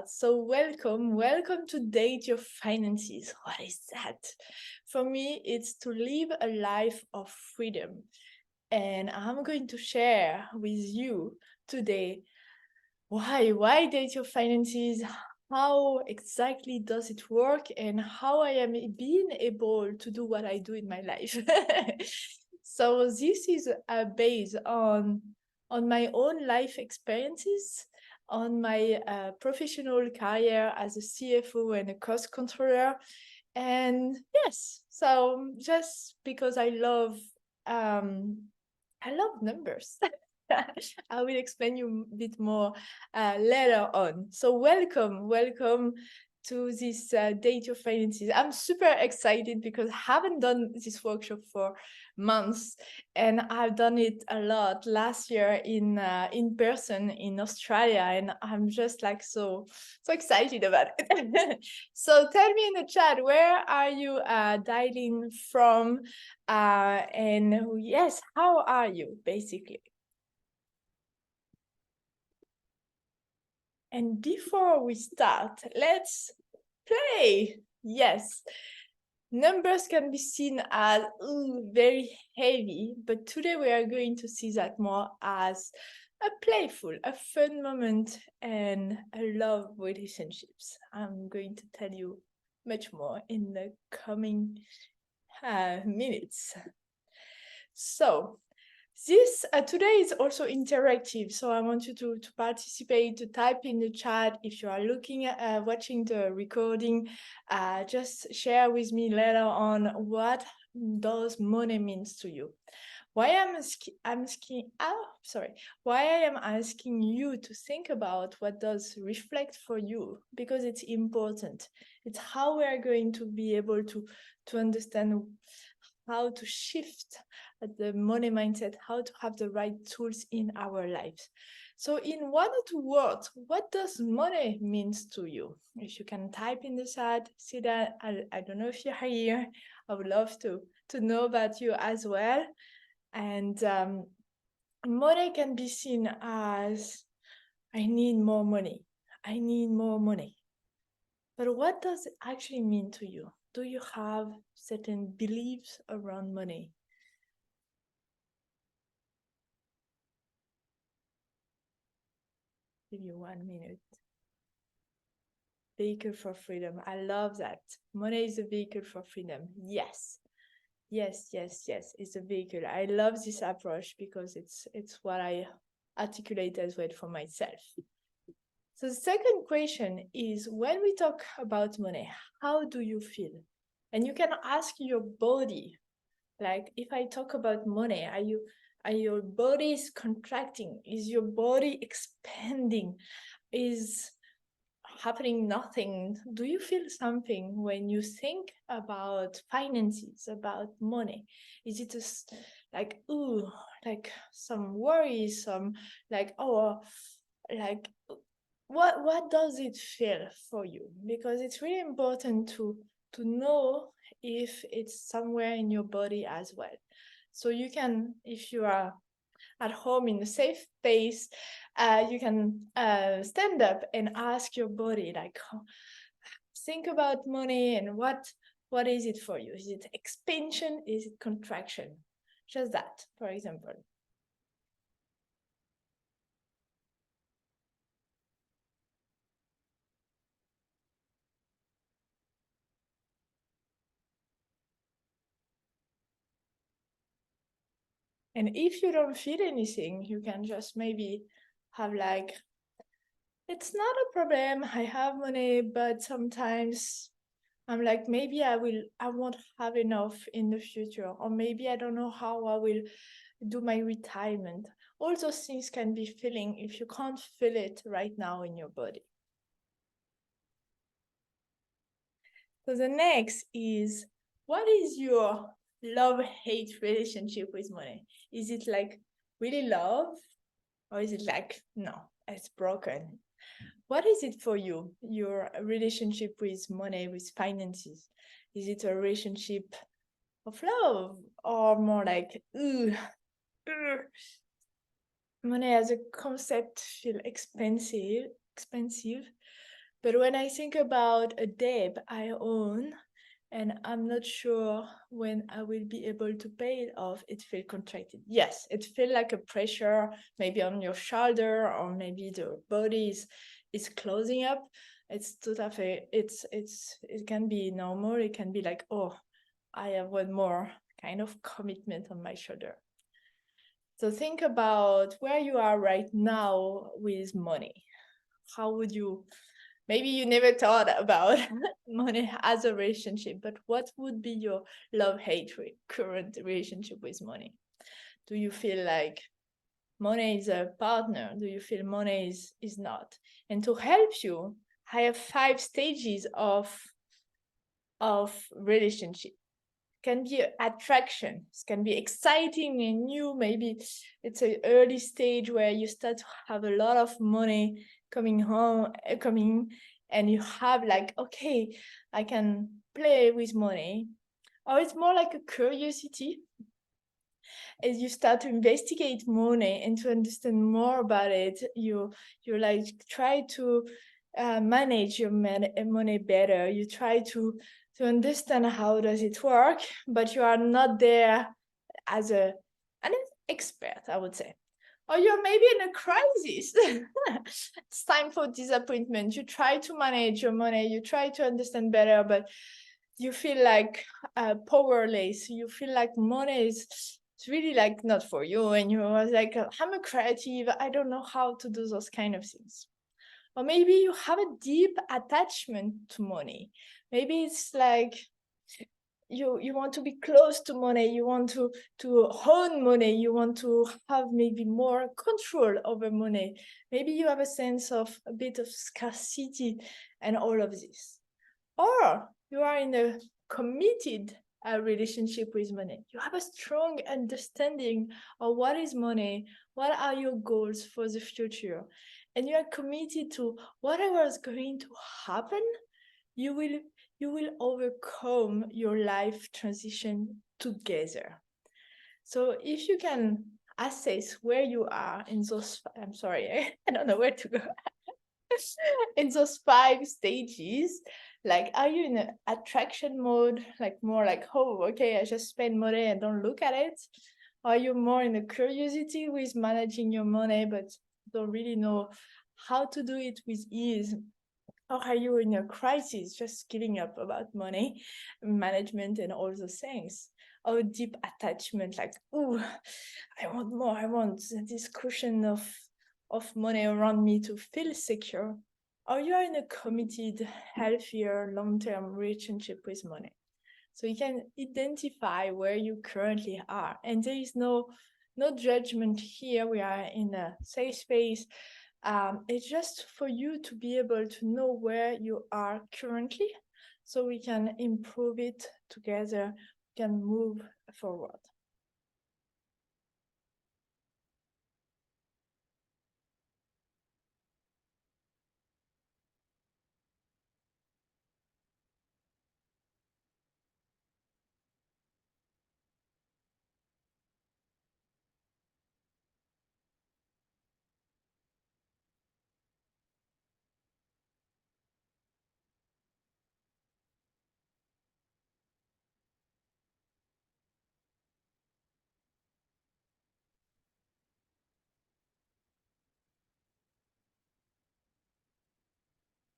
start. So welcome to Date Your Finances. What is that? For me, it's to live a life of freedom. And I'm going to share with you today why date your finances, how exactly does it work, and how I am being able to do what I do in my life. So this is based on my own life experiences, on my professional career as a CFO and a cost controller. And yes, so just because I love numbers. I will explain you a bit more later on. So welcome to this Date Your Finances. I'm super excited because I haven't done this workshop for months, and I've done it a lot last year in person in Australia, and I'm just like so excited about it. So tell me in the chat, where are you dialing from, and yes, how are you basically? And before we start, let's play. Yes, numbers can be seen as very heavy, but today we are going to see that more as a playful, a fun moment, and a love relationships. I'm going to tell you much more in the coming minutes. So this today is also interactive, so I want you to participate, to type in the chat. If you are looking at watching the recording, just share with me later on what does money means to you. Why why I am asking you to think about what does reflect for you, because it's important. It's how we are going to be able to understand how to shift the money mindset, how to have the right tools in our lives. So in one or two words, what does money means to you? If you can type in the chat, see that. I don't know if you're here. I would love to know about you as well. And money can be seen as, I need more money. I need more money. But what does it actually mean to you? Do you have certain beliefs around money? Give you 1 minute. Vehicle for freedom. I love that. Money is a vehicle for freedom. Yes. It's a vehicle. I love this approach because it's what I articulate as well for myself. So the second question is, when we talk about money, how do you feel? And you can ask your body, like, if I talk about money, are your body is contracting? Is your body expanding? Is happening nothing? Do you feel something when you think about finances, about money? Is it just like, ooh, like some worries, some like, oh, like, what does it feel for you? Because it's really important to know if it's somewhere in your body as well. So you can, if you are at home in a safe space, you can stand up and ask your body, like, think about money and what is it for you? Is it expansion? Is it contraction? Just that, for example. And if you don't feel anything, you can just maybe have like, it's not a problem, I have money, but sometimes I'm like, maybe I won't have enough in the future, or maybe I don't know how I will do my retirement. All those things can be feeling if you can't feel it right now in your body. So the next is, what is your love-hate relationship with money? Is it like really love, or is it like, no, it's broken? What is it for you, your relationship with money, with finances? Is it a relationship of love, or more like, money as a concept feel expensive, But when I think about a debt I own and I'm not sure when I will be able to pay it off, it feels contracted. Yes, it feels like a pressure maybe on your shoulder, or maybe the body is closing up. It's totally, it can be normal. It can be like, oh, I have one more kind of commitment on my shoulder. So think about where you are right now with money. How would you, maybe you never thought about money as a relationship, but what would be your love-hate current relationship with money? Do you feel like money is a partner? Do you feel money is not? And to help you, I have 5 stages of relationship. Can be attraction, it can be exciting and new. Maybe it's an early stage where you start to have a lot of money coming home, coming, and you have like, okay, I can play with money. Or it's more like a curiosity as you start to investigate money and to understand more about it. You like try to manage your money better. You try to understand how does it work, but you are not there as an expert, I would say. Or you're maybe in a crisis. It's time for disappointment. You try to manage your money, you try to understand better, but you feel like powerless. You feel like money is it's really like not for you, and you're like, I'm a creative, I don't know how to do those kind of things. Or maybe you have a deep attachment to money. Maybe it's like you want to be close to money, you want to own money, you want to have maybe more control over money. Maybe you have a sense of a bit of scarcity and all of this. Or you are in a committed relationship with money. You have a strong understanding of what is money, what are your goals for the future, and you are committed to whatever is going to happen. You will you will overcome your life transition together. So if you can assess where you are in those, I'm sorry, I don't know where to go. In those 5 stages, like, are you in an attraction mode, like more like, oh, okay, I just spend money and don't look at it? Are you more in a curiosity with managing your money, but don't really know how to do it with ease? Or are you in a crisis, just giving up about money management and all those things? Or deep attachment, like, oh, I want more, I want this cushion of money around me to feel secure. Or you are in a committed, healthier, long-term relationship with money. So you can identify where you currently are. And there is no judgment here. We are in a safe space. It's just for you to be able to know where you are currently, so we can improve it together, we can move forward.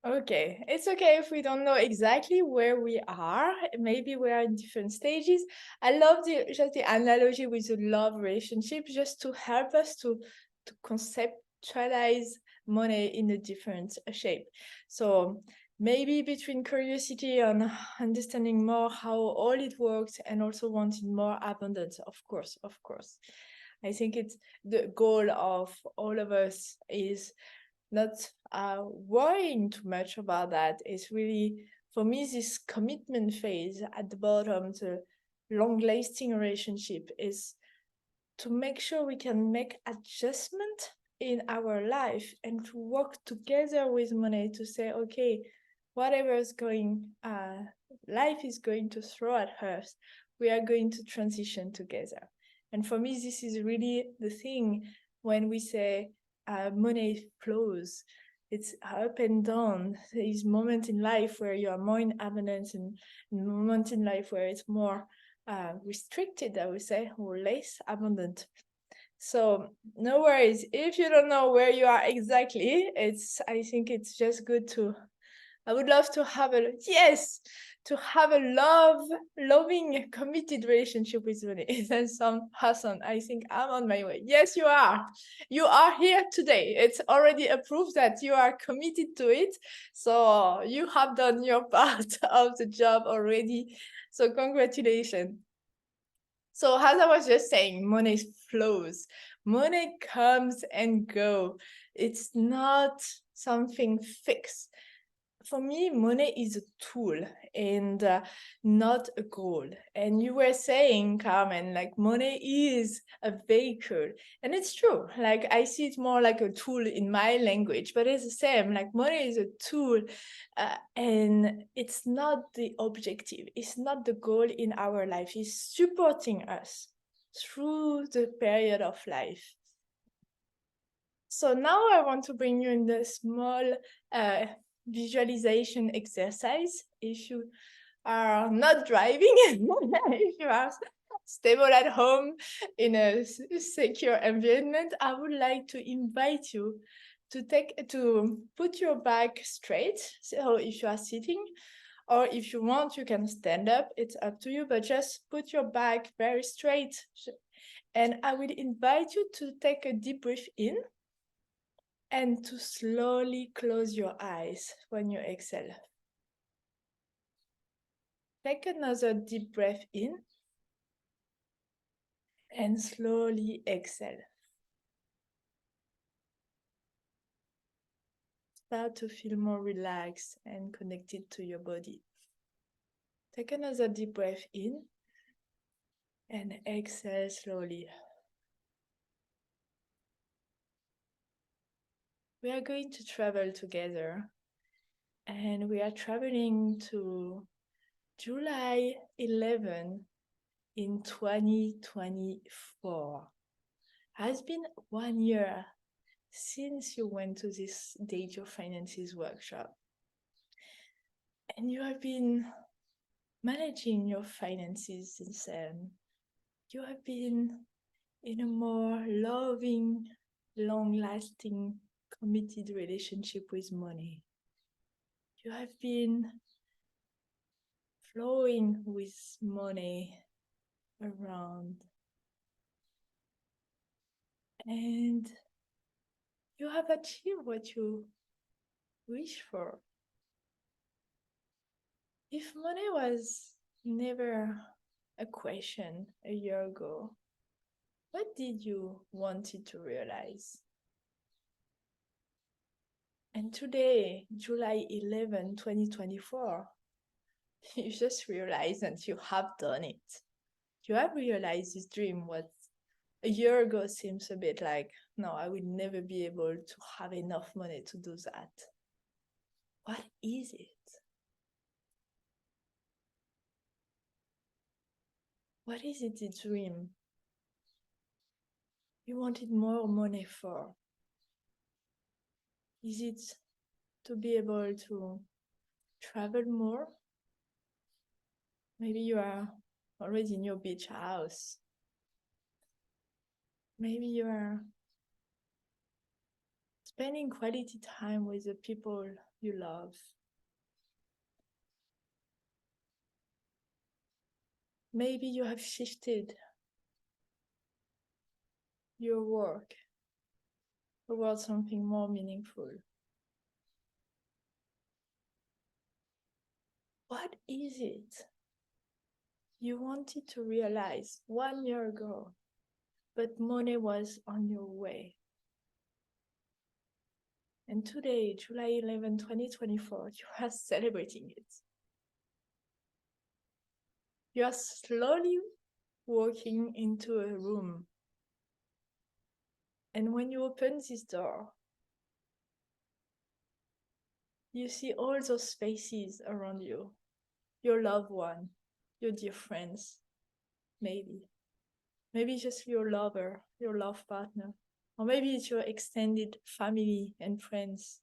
Okay, it's okay if we don't know exactly where we are. Maybe we are in different stages. I love just the analogy with the love relationship, just to help us to conceptualize money in a different shape. So maybe between curiosity on understanding more how all it works, and also wanting more abundance, of course, of course. I think it's the goal of all of us is not worrying too much about that. It's really, for me, this commitment phase at the bottom, the long-lasting relationship, is to make sure we can make adjustment in our life and to work together with money to say, okay, whatever is going, life is going to throw at us, we are going to transition together. And for me, this is really the thing when we say money flows. It's up and down. There is moments in life where you are more in abundance, and moments in life where it's more restricted, I would say, or less abundant. So no worries. If you don't know where you are exactly, I think it's just good to, I would love to have to have a loving, committed relationship with money. That sounds awesome. I think I'm on my way. Yes, you are. You are here today. It's already a proof that you are committed to it. So you have done your part of the job already. So congratulations. So as I was just saying, money flows. Money comes and go. It's not something fixed. For me, money is a tool and not a goal. And you were saying, Carmen, like money is a vehicle. And it's true. Like I see it more like a tool in my language, but it's the same. Like money is a tool and it's not the objective. It's not the goal in our life. It's supporting us through the period of life. So now I want to bring you in the small visualization exercise. If you are not driving, if you are stable at home in a secure environment, I would like to invite you to put your back straight. So if you are sitting, or if you want, you can stand up. It's up to you, but just put your back very straight. And I will invite you to take a deep breath in and to slowly close your eyes when you exhale. Take another deep breath in and slowly exhale. Start to feel more relaxed and connected to your body. Take another deep breath in and exhale slowly. We are going to travel together, and we are traveling to July 11 in 2024. Has been 1 year since you went to this Date Your Finances workshop. And you have been managing your finances since then. You have been in a more loving, long-lasting, committed relationship with money. You have been flowing with money around. And you have achieved what you wish for. If money was never a question a year ago, what did you wanted to realize? And today, July 11, 2024, you just realize that you have done it. You have realized this dream what a year ago seems a bit like, no, I will never be able to have enough money to do that. What is it? What is it, the dream you wanted more money for? Is it to be able to travel more? Maybe you are already in your beach house. Maybe you are spending quality time with the people you love. Maybe you have shifted your work towards something more meaningful. What is it you wanted to realize 1 year ago, but money was on your way? And today, July 11, 2024, you are celebrating it. You are slowly walking into a room. And when you open this door, you see all those faces around you, your loved one, your dear friends, maybe just your lover, your love partner, or maybe it's your extended family and friends.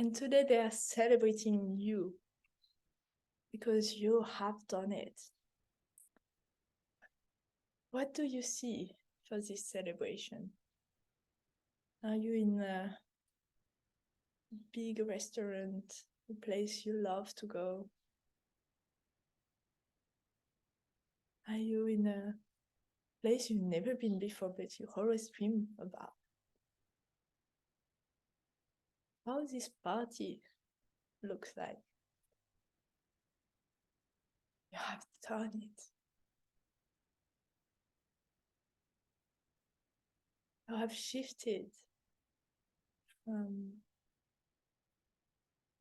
And today they are celebrating you because you have done it. What do you see for this celebration? Are you in a big restaurant, a place you love to go? Are you in a place you've never been before but you always dream about? How this party looks like? You have done it. You have shifted from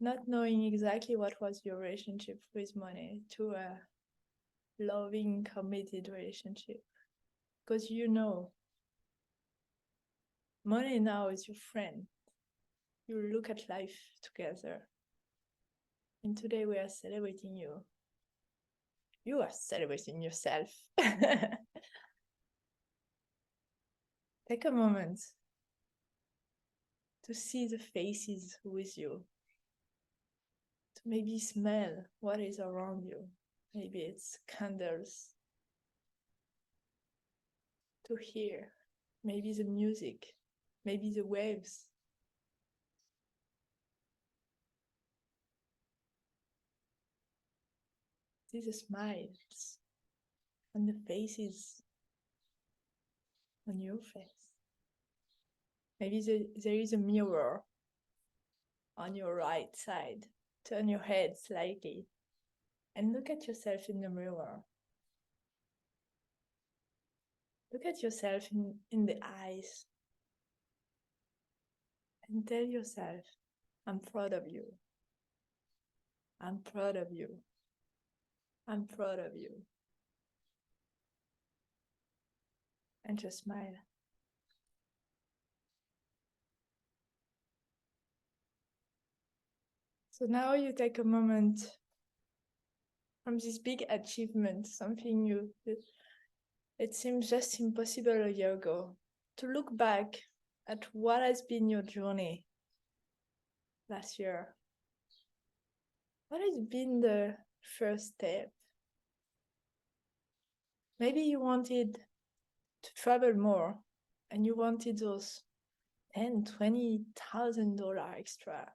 not knowing exactly what was your relationship with money to a loving, committed relationship. Because you know, money now is your friend. You look at life together. And today we are celebrating you. You are celebrating yourself. Take a moment to see the faces with you, to maybe smell what is around you. Maybe it's candles, to hear maybe the music, maybe the waves. See the smiles and the faces on your face. Maybe there is a mirror on your right side. Turn your head slightly and look at yourself in the mirror. Look at yourself in the eyes and tell yourself, I'm proud of you. I'm proud of you. I'm proud of you. And just smile. So now you take a moment from this big achievement, something it seems just impossible a year ago, to look back at what has been your journey last year. What has been the first step? Maybe you wanted to travel more and you wanted those $10,000-$20,000 extra.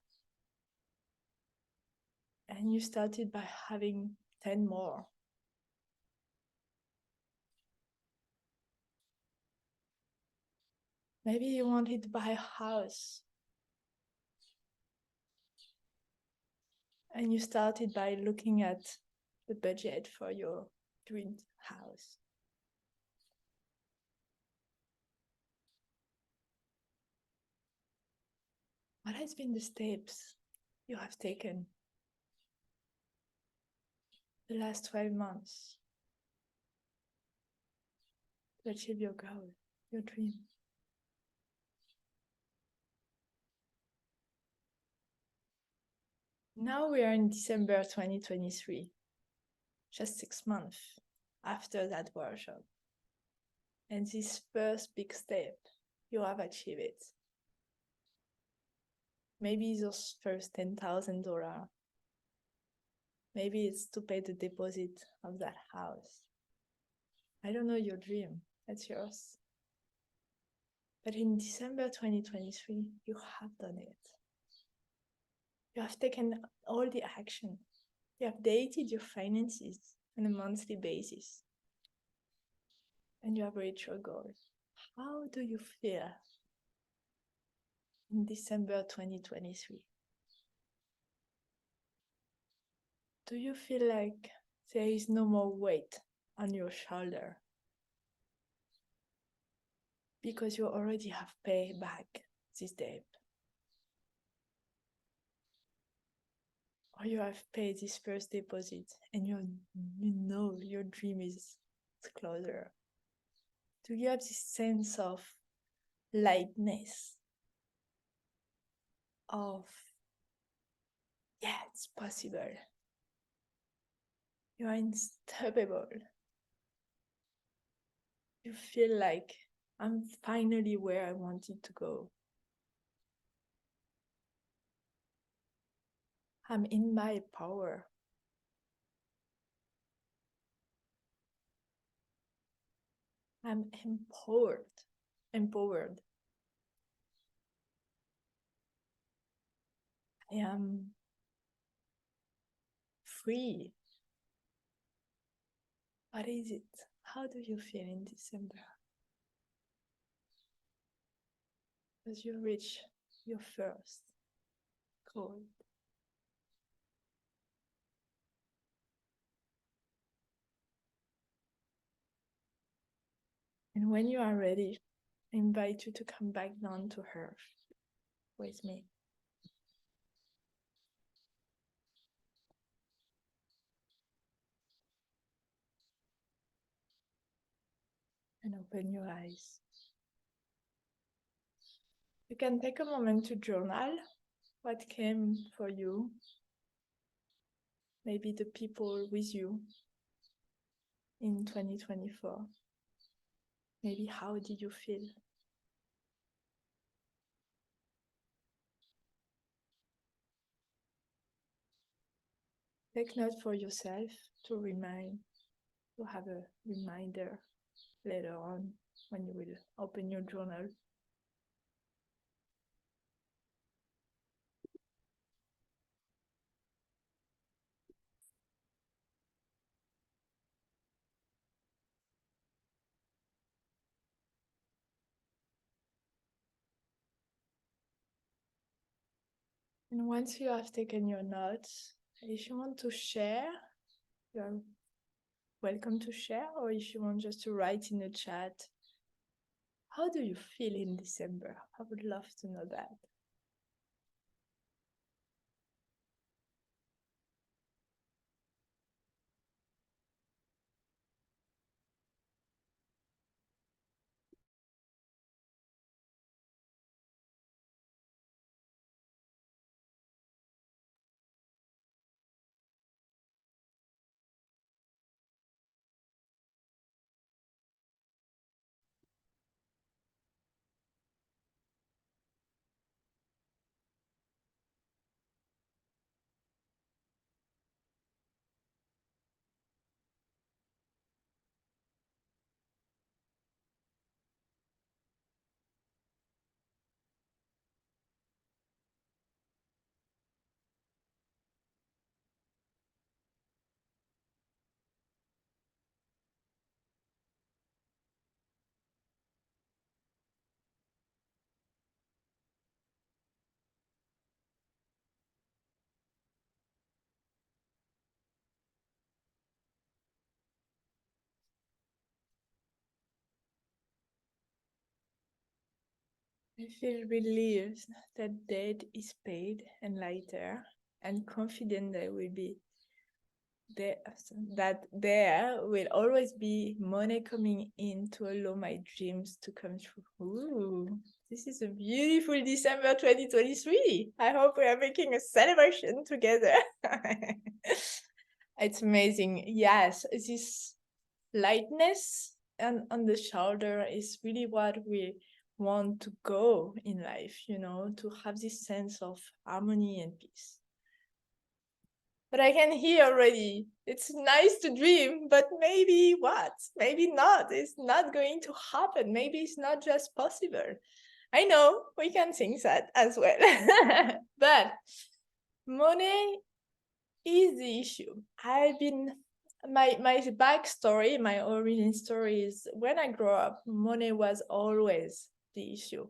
And you started by having 10 more. Maybe you wanted to buy a house. And you started by looking at the budget for your dream house. What has been the steps you have taken the last 12 months to achieve your goal, your dream? Now we are in December 2023, just 6 months after that workshop. And this first big step, you have achieved it. Maybe those first $10,000. Maybe it's to pay the deposit of that house. I don't know your dream, that's yours. But in December 2023, you have done it. You have taken all the action. You have dated your finances on a monthly basis. And you have reached your goals. How do you feel in December 2023? Do you feel like there is no more weight on your shoulder? Because you already have paid back this debt. Or you have paid this first deposit and you know your dream is closer. Do you have this sense of lightness? Of, yeah, it's possible. You are unstoppable. You feel like I'm finally where I wanted to go. I'm in my power. I'm empowered. Empowered. I am free. What is it? How do you feel in December? As you reach your first goal. And when you are ready, I invite you to come back down to earth with me. And open your eyes. You can take a moment to journal what came for you, maybe the people with you in 2024. Maybe how did you feel? Take note for yourself to have a reminder later on when you will open your journal. And once you have taken your notes, if you want to share, you're welcome to share, or if you want just to write in the chat, how do you feel in December? I would love to know that. I feel relieved that debt is paid and lighter, and confident that will be there, that there will always be money coming in to allow my dreams to come true. Ooh, this is a beautiful December 2023. I hope we are making a celebration together. It's amazing. Yes, this lightness and on the shoulder is really what we want to go in life, to have this sense of harmony and peace. But I can hear already, it's nice to dream, but maybe what? Maybe not. It's not going to happen. Maybe it's not just possible. I know we can think that as well. But money is the issue. My backstory, my origin story is when I grew up, money was always the issue.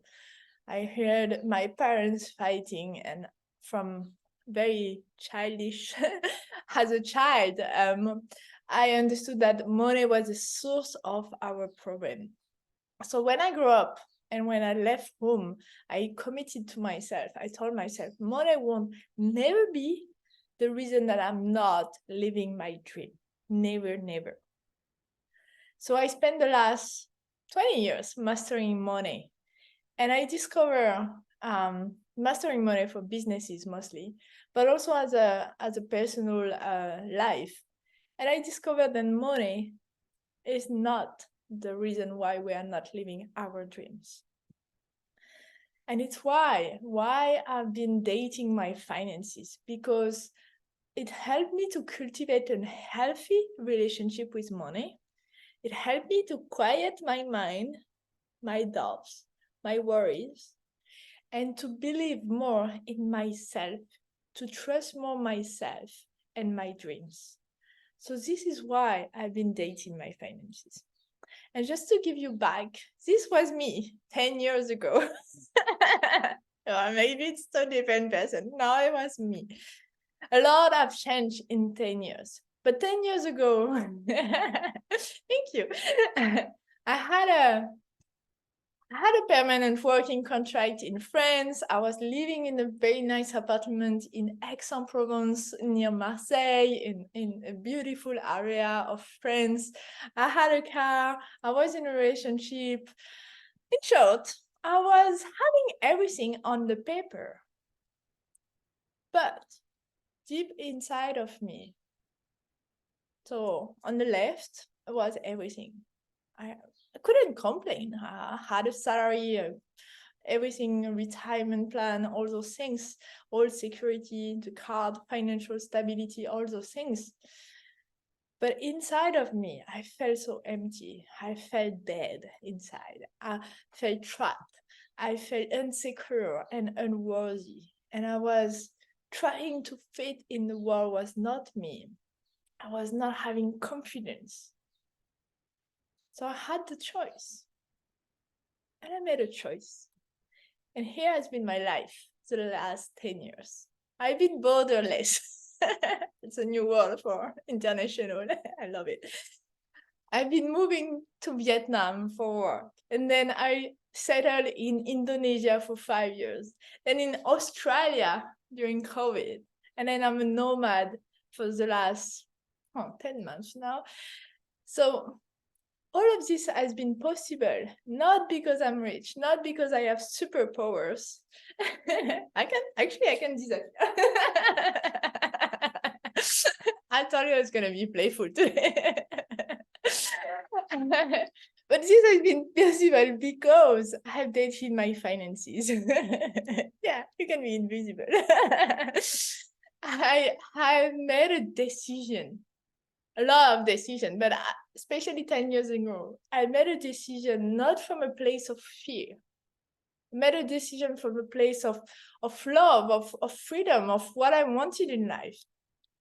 I heard my parents fighting, and from very childish as a child, I understood that money was the source of our problem. So when I grew up and when I left home, I committed to myself. I told myself, money won't never be the reason that I'm not living my dream. Never, never. So I spent the last 20 years mastering money. And I discover mastering money for businesses mostly, but also as a personal life. And I discovered that money is not the reason why we are not living our dreams. And it's why I've been dating my finances, because it helped me to cultivate a healthy relationship with money. It helped me to quiet my mind, my doubts, my worries, and to believe more in myself, to trust more myself and my dreams. So this is why I've been dating my finances. And just to give you back, this was me 10 years ago. Or maybe it's a different person. Now it was me. A lot have changed in 10 years. But 10 years ago, thank you. I had a permanent working contract in France. I was living in a very nice apartment in Aix-en-Provence near Marseille, in a beautiful area of France. I had a car. I was in a relationship. In short, I was having everything on the paper. But deep inside of me, so on the left was everything. I couldn't complain. I had a salary, everything, a retirement plan, all those things, all security, the card, financial stability, all those things. But inside of me, I felt so empty. I felt dead inside. I felt trapped. I felt insecure and unworthy. And I was trying to fit in the world was not me. I was not having confidence. So I had the choice. And I made a choice. And here has been my life the last 10 years. I've been borderless. It's a new word for international. I love it. I've been moving to Vietnam for work. And then I settled in Indonesia for 5 years. Then in Australia during COVID. And then I'm a nomad for the last 10 months now. So all of this has been possible, not because I'm rich, not because I have superpowers. I can do that. I thought I was going to be playful today. But this has been possible because I have dated my finances. Yeah, you can be invisible. I made a decision, a lot of decision, but especially 10 years ago, I made a decision not from a place of fear. I made a decision from a place of love, of freedom, of what I wanted in life.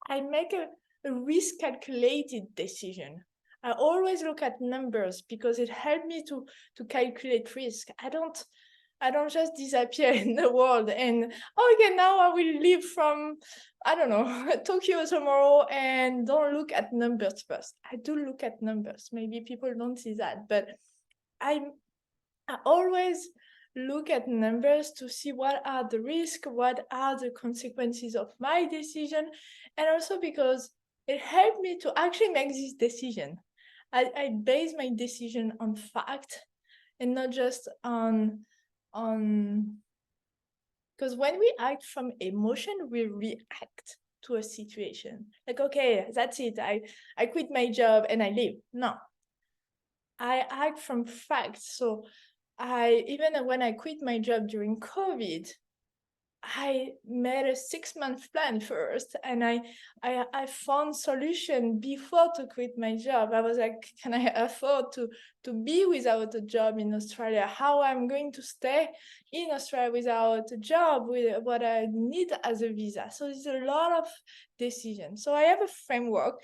I make a risk calculated decision. I always look at numbers because it helped me to calculate risk. I don't just disappear in the world and okay, now I will leave from, I don't know, Tokyo tomorrow and don't look at numbers first. I do look at numbers. Maybe people don't see that, but I always look at numbers to see what are the risks, what are the consequences of my decision, and also because it helped me to actually make this decision. I base my decision on fact and not just on because when we act from emotion, we react to a situation. Like, okay, that's it. I quit my job and I leave. No, I act from facts. So even when I quit my job during COVID, I made a 6-month plan first, and I found solution before to quit my job. I was like, can I afford to be without a job in Australia? How I'm going to stay in Australia without a job, with what I need as a visa? So it's a lot of decisions. So I have a framework,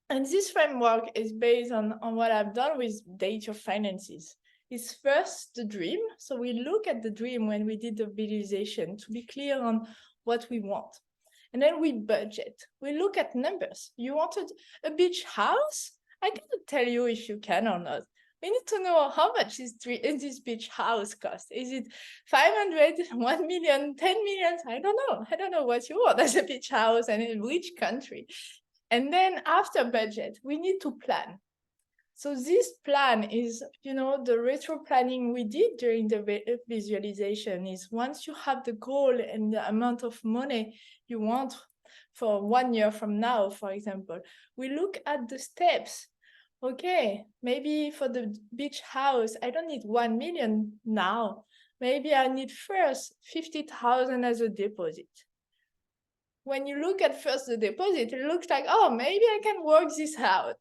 and this framework is based on what I've done with Date Your Finances. Is first the dream. So we look at the dream when we did the visualization to be clear on what we want. And then we budget. We look at numbers. You wanted a beach house? I cannot tell you if you can or not. We need to know how much is this beach house cost. Is it 500, 1 million, 10 million? I don't know. I don't know what you want as a beach house and in which country. And then after budget, we need to plan. So this plan is, the retro planning we did during the visualization is once you have the goal and the amount of money you want for 1 year from now, for example, we look at the steps. Okay, maybe for the beach house, I don't need 1 million now. maybe I need first 50,000 as a deposit. When you look at first the deposit, it looks like, oh, maybe I can work this out.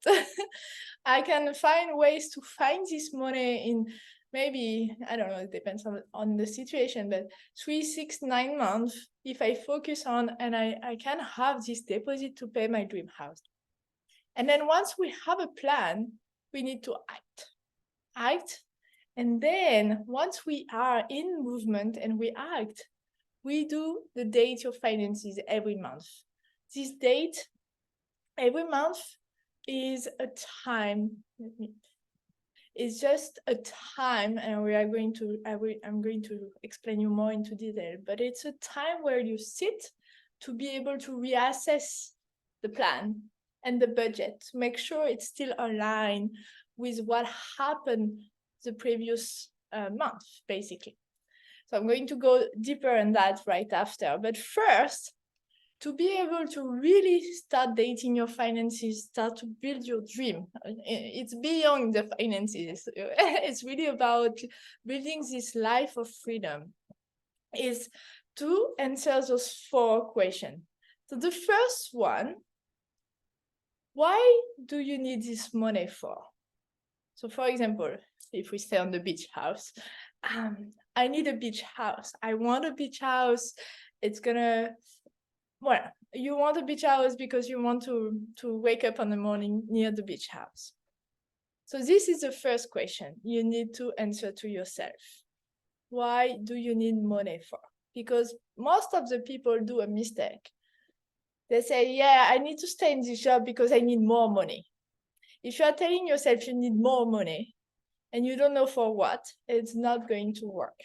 I can find ways to find this money in maybe, I don't know, it depends on the situation, but 3, 6, 9 months, if I focus on, and I can have this deposit to pay my dream house. And then once we have a plan, we need to act. And then once we are in movement and we act, we do the date of finances every month. This date every month is a time, it's just a time, and I'm going to explain you more into detail, but it's a time where you sit to be able to reassess the plan and the budget to make sure it's still aligned with what happened the previous month, basically. So I'm going to go deeper in that right after. But first, to be able to really start dating your finances, start to build your dream. It's beyond the finances. It's really about building this life of freedom, is to answer those 4 questions. So the first one, why do you need this money for? So for example, if we stay on the beach house, I need a beach house. I want a beach house. It's gonna, well, you want a beach house because you want to wake up in the morning near the beach house. So this is the first question you need to answer to yourself. Why do you need money for? Because most of the people do a mistake. They say, yeah, I need to stay in this job because I need more money. If you are telling yourself you need more money and you don't know for what, it's not going to work.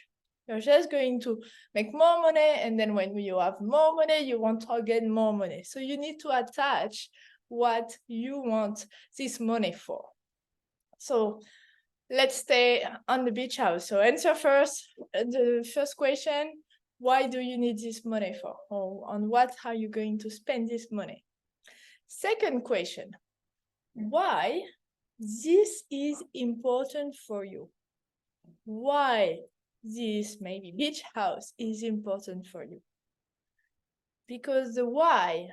You're just going to make more money, and then when you have more money, you want to get more money. So you need to attach what you want this money for. So let's stay on the beach house. So answer first the first question, why do you need this money for? Or on what are you going to spend this money? Second question, why this is important for you? Why this maybe beach house is important for you? Because the why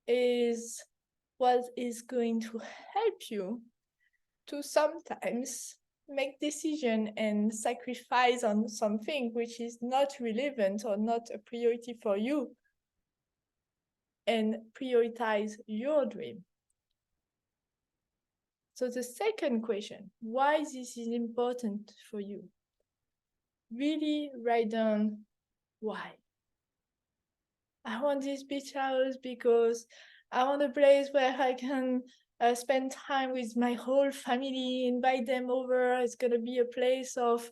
is what is going to help you to sometimes make decision and sacrifice on something which is not relevant or not a priority for you, and prioritize your dream. So the second question, why this is important for you? Really write down why. I want this beach house because I want a place where I can spend time with my whole family, invite them over. It's gonna be a place of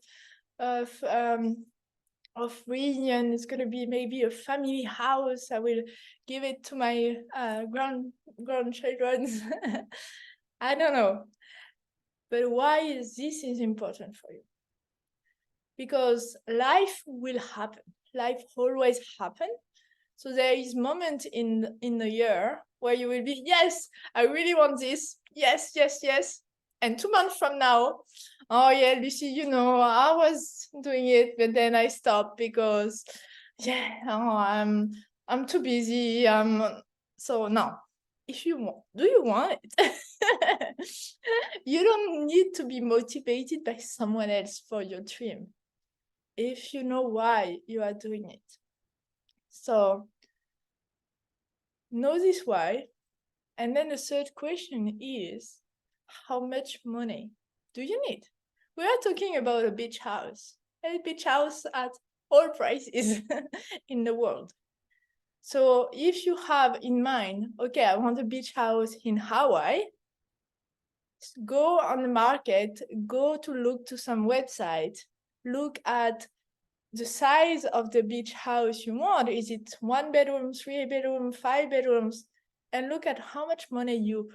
reunion. It's gonna be maybe a family house. I will give it to my grandchildren. I don't know, but why is this important for you? Because life will happen. Life always happens. So there is moment in the year where you will be, yes, I really want this. Yes, yes, yes. And 2 months from now, oh yeah, Lucy, you know, I was doing it, but then I stopped because, yeah, oh, I'm too busy. So no. If you want, do you want it? You don't need to be motivated by someone else for your dream, if you know why you are doing it. So know this why. And then the third question is, how much money do you need? We are talking about a beach house at all prices in the world. So if you have in mind, okay, I want a beach house in Hawaii, go on the market, go to look to some website, look at the size of the beach house you want. Is it 1 bedroom, 3 bedroom, 5 bedrooms? And look at how much money you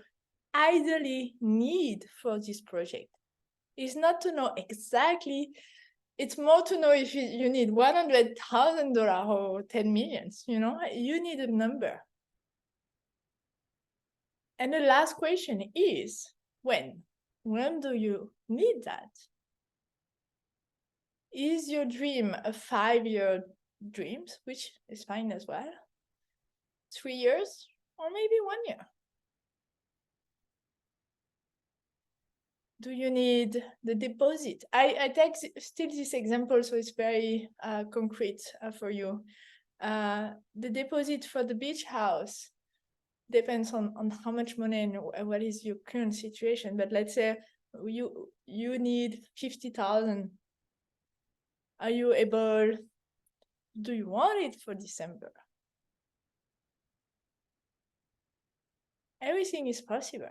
ideally need for this project. It's not to know exactly, it's more to know if you need $100,000 or 10 millions, you know, you need a number. And the last question is, when do you need that? Is your dream a 5-year dream, which is fine as well? 3 years, or maybe 1 year? Do you need the deposit? I take still this example, so it's very concrete for you. The deposit for the beach house depends on how much money and what is your current situation. But let's say you need 50,000. Are you able? Do you want it for December? Everything is possible.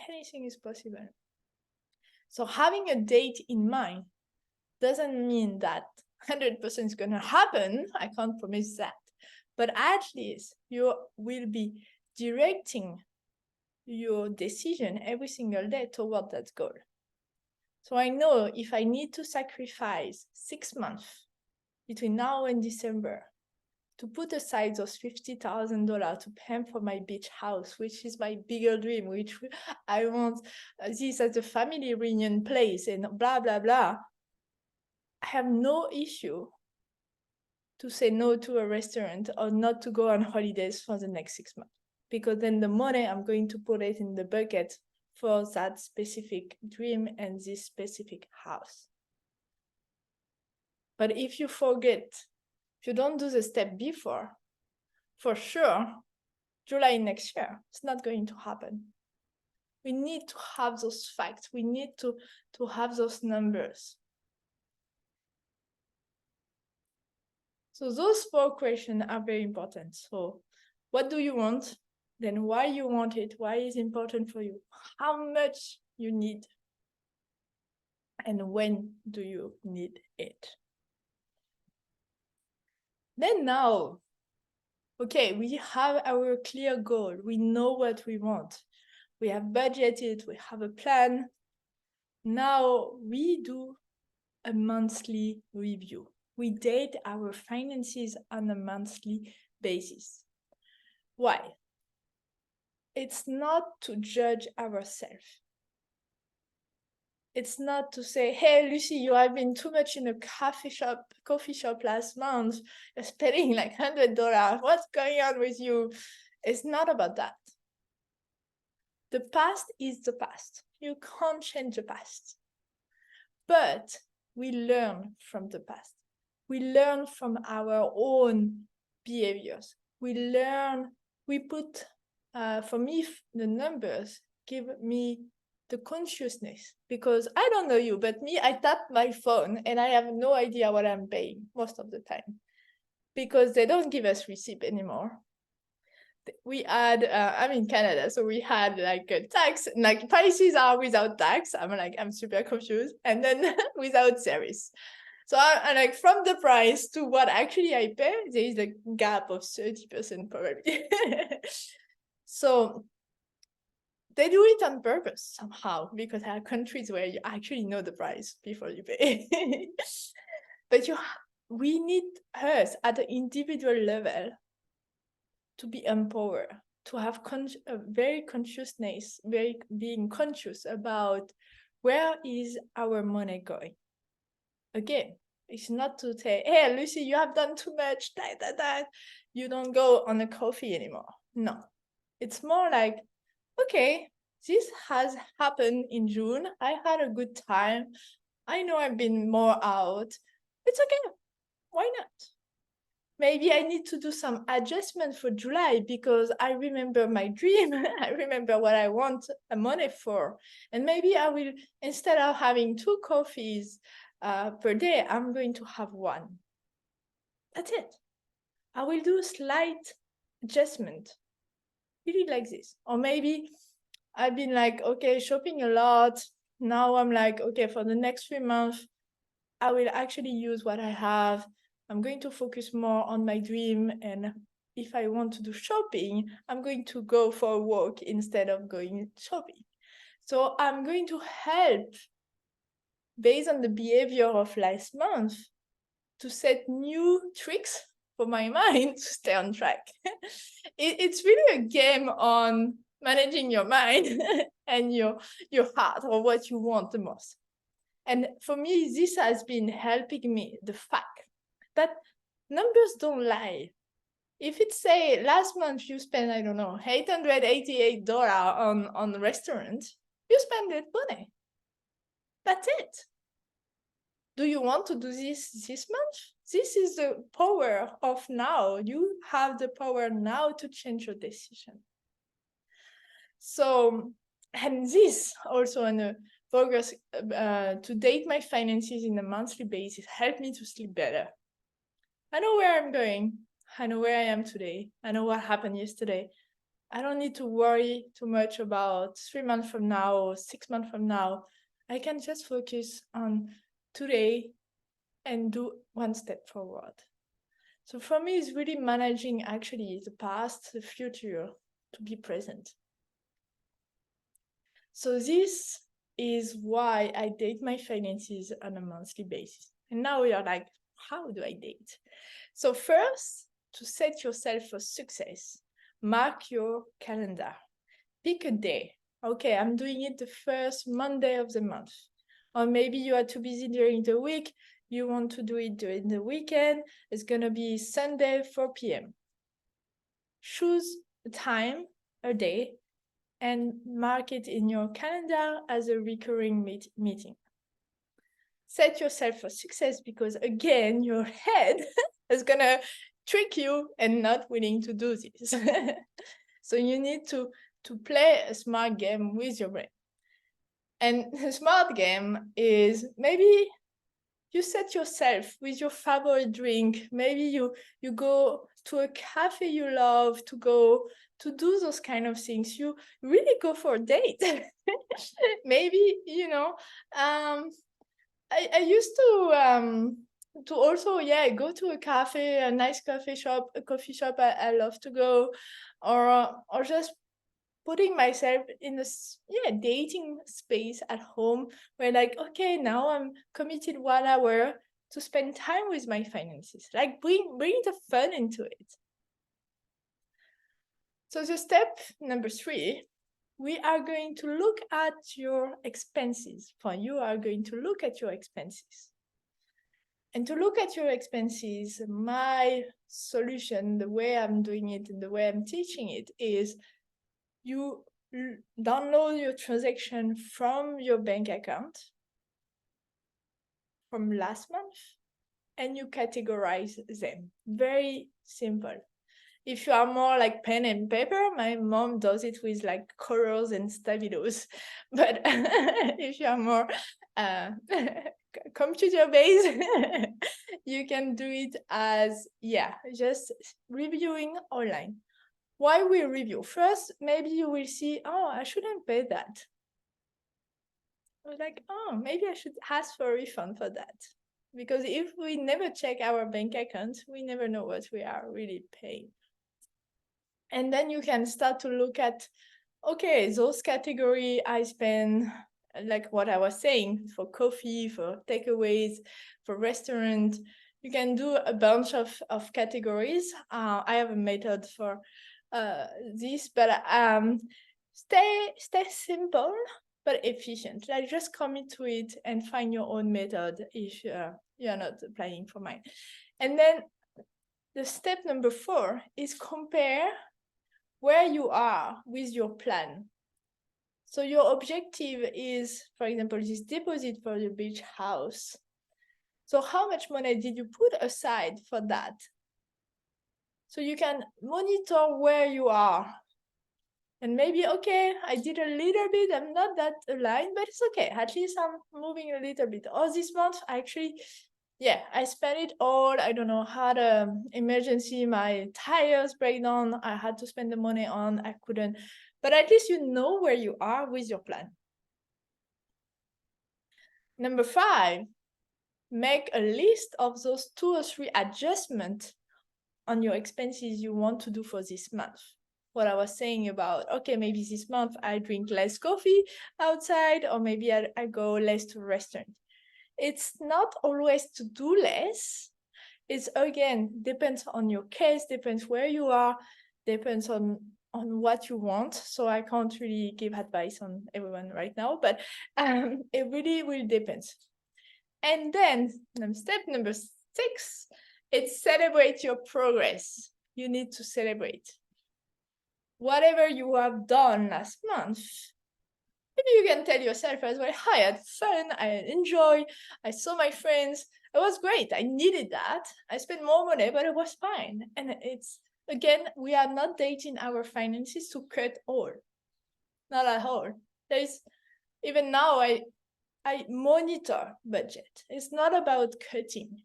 Anything is possible. So having a date in mind doesn't mean that 100% is going to happen. I can't promise that. But at least you will be directing your decision every single day toward that goal. So I know if I need to sacrifice 6 months between now and December to put aside those $50,000 to pay for my beach house, which is my bigger dream, which I want this as a family reunion place and blah, blah, blah. I have no issue to say no to a restaurant or not to go on holidays for the next 6 months, because then the money I'm going to put it in the bucket for that specific dream and this specific house. But if you forget, if you don't do the step before, for sure, July next year, it's not going to happen. We need to have those facts. We need to have those numbers. So those 4 questions are very important. So what do you want? Then why you want it? Why is it important for you? How much you need? And when do you need it? Then now, okay, we have our clear goal. We know what we want. We have budgeted, we have a plan. Now we do a monthly review. We date our finances on a monthly basis. Why? It's not to judge ourselves. It's not to say, hey, Lucy, you have been too much in a coffee shop last month. You're spending like $100. What's going on with you? It's not about that. The past is the past. You can't change the past. But we learn from the past. We learn from our own behaviors. We put, for me, the numbers give me the consciousness, because I don't know you, but me, I tap my phone and I have no idea what I'm paying most of the time, because they don't give us receipt anymore. We had, I'm in Canada, so we had like a tax, like prices are without tax. I'm super confused. And then without service. So I like from the price to what actually I pay, there is a gap of 30% probably. So they do it on purpose somehow, because there are countries where you actually know the price before you pay. But we need us at the individual level to be empowered, to have a very consciousness, being conscious about where is our money going. Again, it's not to say, hey, Lucy, you have done too much, that. You don't go on a coffee anymore. No, it's more like, okay, this has happened in June. I had a good time. I know I've been more out. It's okay. Why not? Maybe I need to do some adjustment for July, because I remember my dream. I remember what I want money for. And maybe I will, instead of having 2 coffees per day, I'm going to have 1. That's it. I will do a slight adjustment. Really like this. Or maybe I've been like, okay, shopping a lot. Now I'm like, okay, for the next 3 months, I will actually use what I have. I'm going to focus more on my dream. And if I want to do shopping, I'm going to go for a walk instead of going shopping. So I'm going to help, based on the behavior of last month, to set new tricks for my mind to stay on track. It's really a game on managing your mind and your heart, or what you want the most. And for me, this has been helping me, the fact that numbers don't lie. If it say last month you spent, I don't know, $888 on restaurant, you spend that money. That's it. Do you want to do this month? This is the power of now. You have the power now to change your decision. So, and this also in a progress to date my finances in a monthly basis help me to sleep better. I know where I'm going. I know where I am today. I know what happened yesterday. I don't need to worry too much about 3 months from now or 6 months from now. I can just focus on today and do one step forward. So for me, it's really managing actually the past, the future, to be present. So this is why I date my finances on a monthly basis. And now you're like, how do I date? So first, to set yourself for success, mark your calendar. Pick a day. Okay, I'm doing it the first Monday of the month. Or maybe you are too busy during the week. You want to do it during the weekend. It's going to be Sunday, 4 p.m. Choose a time, a day, and mark it in your calendar as a recurring meeting. Set yourself for success because, again, your head is going to trick you and not willing to do this. So you need to play a smart game with your brain. And the smart game is maybe you set yourself with your favorite drink. Maybe you go to a cafe you love to go to do those kind of things. You really go for a date. Maybe, I used to also, go to a cafe, a nice coffee shop I love to go, or just putting myself in this dating space at home where like, okay, now I'm committed 1 hour to spend time with my finances, like bring the fun into it. So the step number 3, we are going to look at your expenses. You are going to look at your expenses. And to look at your expenses, my solution, the way I'm doing it and the way I'm teaching it is you download your transaction from your bank account from last month and you categorize them. Very simple. If you are more like pen and paper, my mom does it with like colors and stabilos. But if you are more computer based, you can do it as, just reviewing online. Why we review? First, maybe you will see, oh, I shouldn't pay that. Like, oh, maybe I should ask for a refund for that. Because if we never check our bank account, we never know what we are really paying. And then you can start to look at, okay, those categories I spend, like what I was saying, for coffee, for takeaways, for restaurant. You can do a bunch of categories. I have a method for this, but stay simple but efficient. Like just commit to it and find your own method if you're not applying for mine. And then the step number 4 is compare where you are with your plan. So your objective is, for example, this deposit for your beach house. So how much money did you put aside for that? So you can monitor where you are. And maybe, okay, I did a little bit, I'm not that aligned, but it's okay. At least I'm moving a little bit. Oh, this month, actually, I spent it all. I don't know, had an emergency, my tires break down. I had to spend the money on, I couldn't. But at least you know where you are with your plan. Number 5, make a list of those 2 or 3 adjustments on your expenses you want to do for this month. What I was saying about, okay, maybe this month I drink less coffee outside, or maybe I go less to a restaurant. It's not always to do less. It's, again, depends on your case, depends where you are, depends on what you want. So I can't really give advice on everyone right now, but it really will depend. And then step number 6, it's celebrate your progress. You need to celebrate whatever you have done last month. Maybe you can tell yourself as well, hi, I had fun, I enjoy, I saw my friends, it was great, I needed that, I spent more money, but it was fine. And it's, again, we are not dating our finances to cut all, not at all. There's, even now, I monitor budget. It's not about cutting.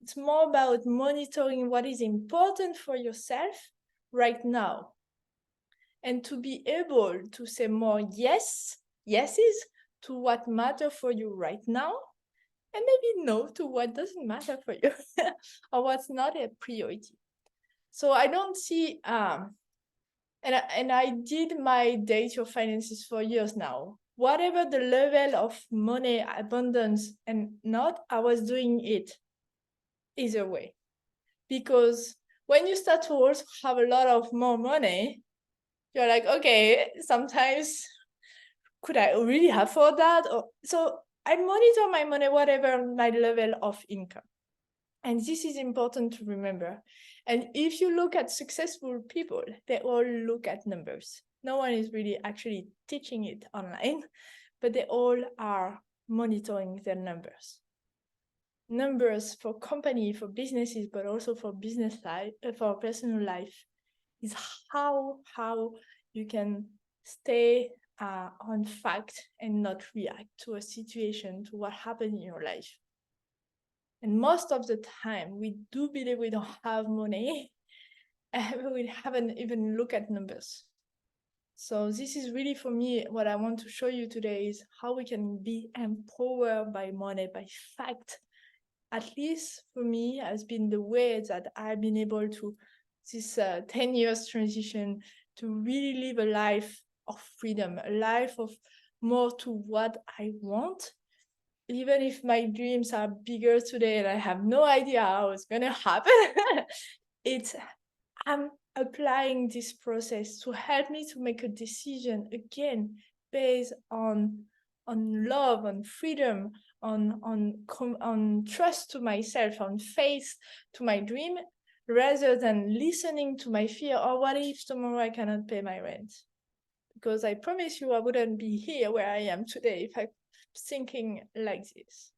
It's more about monitoring what is important for yourself right now. And to be able to say more yeses to what matter for you right now, and maybe no to what doesn't matter for you or what's not a priority. So I don't see and I did my date your finances for years now. Whatever the level of money abundance and not, I was doing it either way. Because when you start to also have a lot of more money, you're like, okay, sometimes could I really afford that? Or, so I monitor my money, whatever my level of income. And this is important to remember. And if you look at successful people, they all look at numbers. No one is really actually teaching it online, but they all are monitoring their numbers. Numbers for company, for businesses, but also for business life, for personal life, is how you can stay on fact and not react to a situation, to what happened in your life. And most of the time, we do believe we don't have money, and we haven't even looked at numbers. So this is really, for me, what I want to show you today is how we can be empowered by money, by fact. At least for me, has been the way that I've been able to, this 10 years transition, to really live a life of freedom, a life of more to what I want. Even if my dreams are bigger today and I have no idea how it's going to happen, I'm applying this process to help me to make a decision, again, based on love, on freedom, on trust to myself, on faith to my dream, rather than listening to my fear, or what if tomorrow I cannot pay my rent? Because I promise you, I wouldn't be here where I am today if I thinking like this.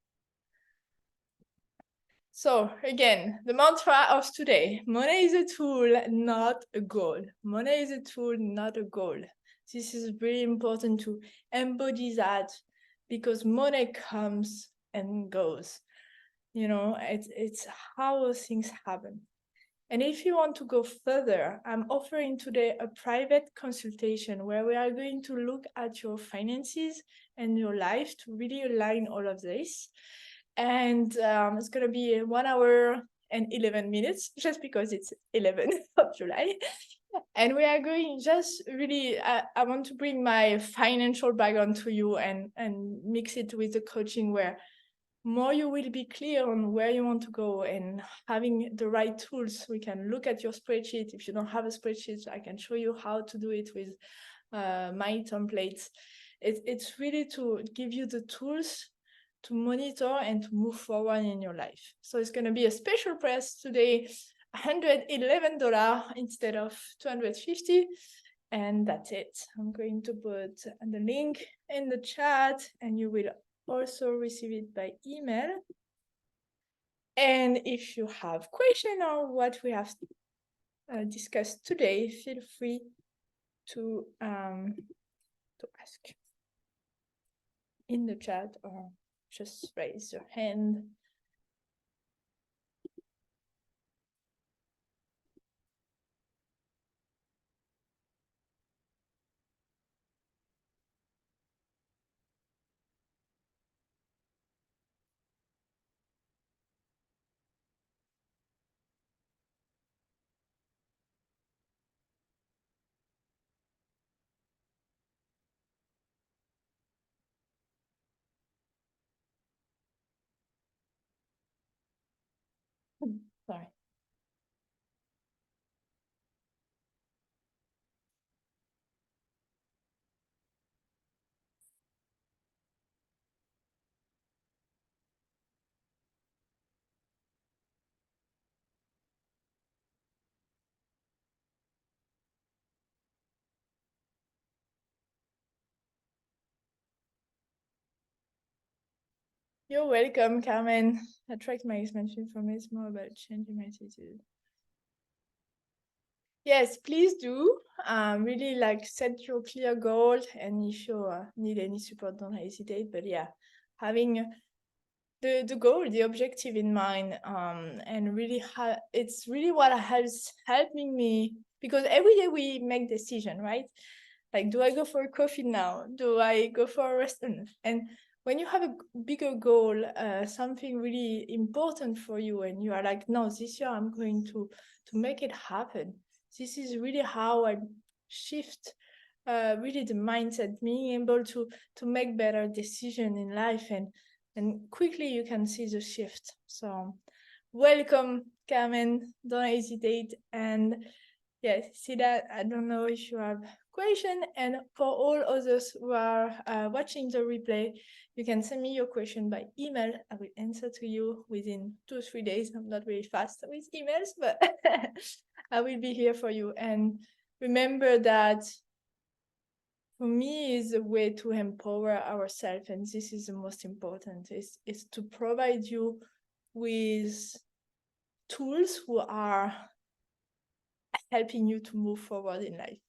So again, the mantra of today: money is a tool, not a goal. Money is a tool, not a goal. This is really important to embody that, because money comes and goes. You know, it's how things happen. And if you want to go further, I'm offering today a private consultation where we are going to look at your finances and your life to really align all of this. And it's going to be 1 hour and 11 minutes, just because it's 11th of July. And we are going just really, I want to bring my financial background to you and mix it with the coaching, where more you will be clear on where you want to go, and having the right tools. We can look at your spreadsheet. If you don't have a spreadsheet, I can show you how to do it with my templates. It's really to give you the tools to monitor and to move forward in your life. So it's going to be a special price today, $111 instead of $250. And that's it. I'm going to put the link in the chat, and you will also receive it by email. And if you have questions on what we have discussed today, feel free to ask in the chat, or just raise your hand. Sorry. You're welcome, Carmen. Attract my expansion from it's more about changing my attitude. Yes, please do. Really like set your clear goal, and if you need any support, don't hesitate. But yeah, having the goal, the objective in mind, and really it's really what has helping me, because every day we make decision, right? Like, do I go for a coffee now? Do I go for a restaurant? And when you have a bigger goal, something really important for you, and you are like, no, this year I'm going to make it happen. This is really how I shift really the mindset, being able to make better decision in life, and quickly you can see the shift. So welcome, Carmen. Don't hesitate. And yes, see that. I don't know if you have question. And for all others who are watching the replay, you can send me your question by email. I will answer to you within 2-3 days. I'm not very fast with emails, but I will be here for you. And remember that for me is a way to empower ourselves, and this is the most important, is to provide you with tools who are helping you to move forward in life.